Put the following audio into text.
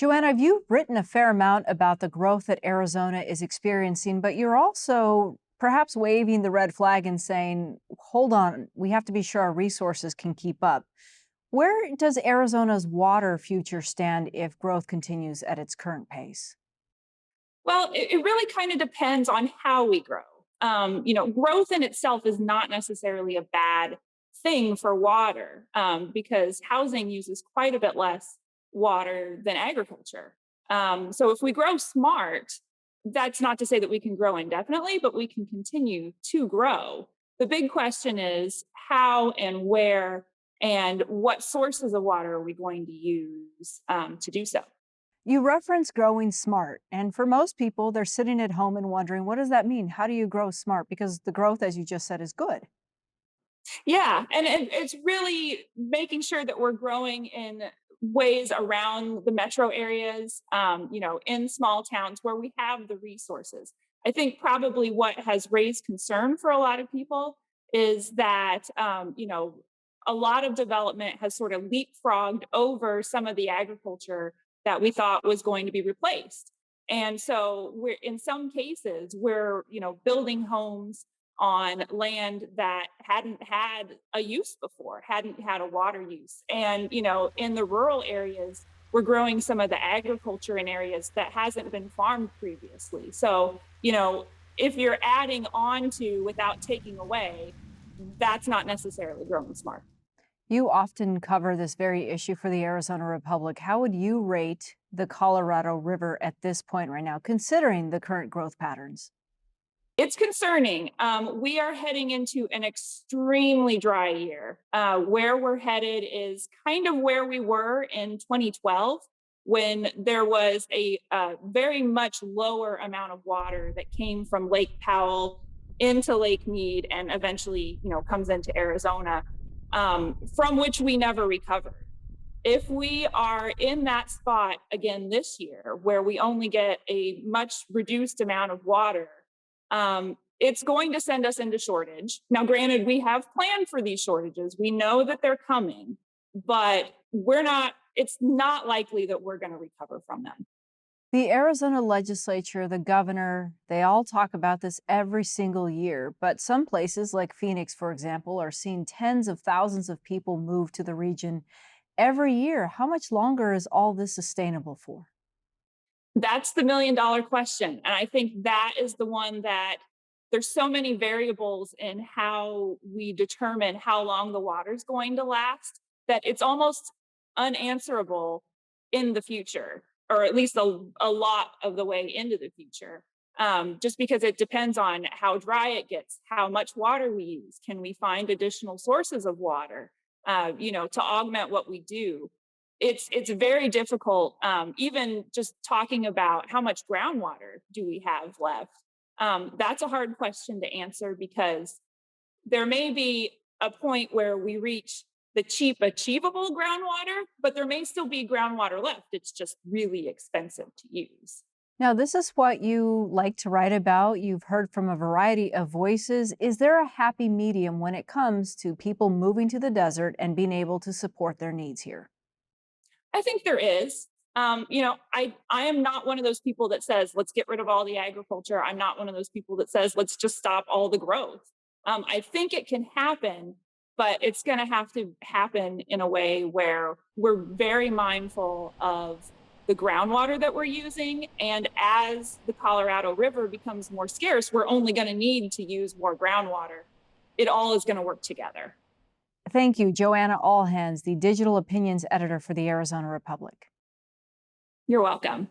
Joanna, you've written a fair amount about the growth that Arizona is experiencing, but you're also perhaps waving the red flag and saying, hold on, we have to be sure our resources can keep up. Where does Arizona's water future stand if growth continues at its current pace? Well, it really kind of depends on how we grow. Growth in itself is not necessarily a bad thing for water because housing uses quite a bit less water than agriculture. So if we grow smart, that's not to say that we can grow indefinitely, but we can continue to grow. The big question is how and where and what sources of water are we going to use to do so? You reference growing smart, and for most people, they're sitting at home and wondering, what does that mean? How do you grow smart? Because the growth, as you just said, is good. Yeah, and it's really making sure that we're growing in ways around the metro areas, in small towns where we have the resources. I think probably what has raised concern for a lot of people is that, a lot of development has sort of leapfrogged over some of the agriculture that we thought was going to be replaced. And so we're in some cases we're, building homes on land that hadn't had a use before, hadn't had a water use. And, in the rural areas, we're growing some of the agriculture in areas that hasn't been farmed previously. So, if you're adding on to without taking away, that's not necessarily growing smart. You often cover this very issue for the Arizona Republic. How would you rate the Colorado River at this point right now, considering the current growth patterns? It's concerning. We are heading into an extremely dry year. Where we're headed is kind of where we were in 2012 when there was a very much lower amount of water that came from Lake Powell into Lake Mead and eventually, comes into Arizona, from which we never recovered. If we are in that spot again this year, where we only get a much reduced amount of water, it's going to send us into shortage. Now, granted, we have planned for these shortages. We know that they're coming, but it's not likely that we're going to recover from them. The Arizona legislature, the governor, they all talk about this every single year. But some places, like Phoenix, for example, are seeing tens of thousands of people move to the region every year. How much longer is all this sustainable for? That's the $1 million question. And I think that is the one that there's so many variables in how we determine how long the water's going to last that it's almost unanswerable in the future, or at least a lot of the way into the future. Just because it depends on how dry it gets, how much water we use. Can we find additional sources of water, to augment what we do? It's very difficult. Even just talking about how much groundwater do we have left, that's a hard question to answer because there may be a point where we reach the cheap achievable groundwater, but there may still be groundwater left. It's just really expensive to use. Now, this is what you like to write about. You've heard from a variety of voices. Is there a happy medium when it comes to people moving to the desert and being able to support their needs here? I think there is. I am not one of those people that says let's get rid of all the agriculture. I'm not one of those people that says let's just stop all the growth. I think it can happen, but it's going to have to happen in a way where we're very mindful of the groundwater that we're using. And as the Colorado River becomes more scarce, we're only going to need to use more groundwater. It all is going to work together. Thank you, Joanna Allhands, the digital opinions editor for the Arizona Republic. You're welcome.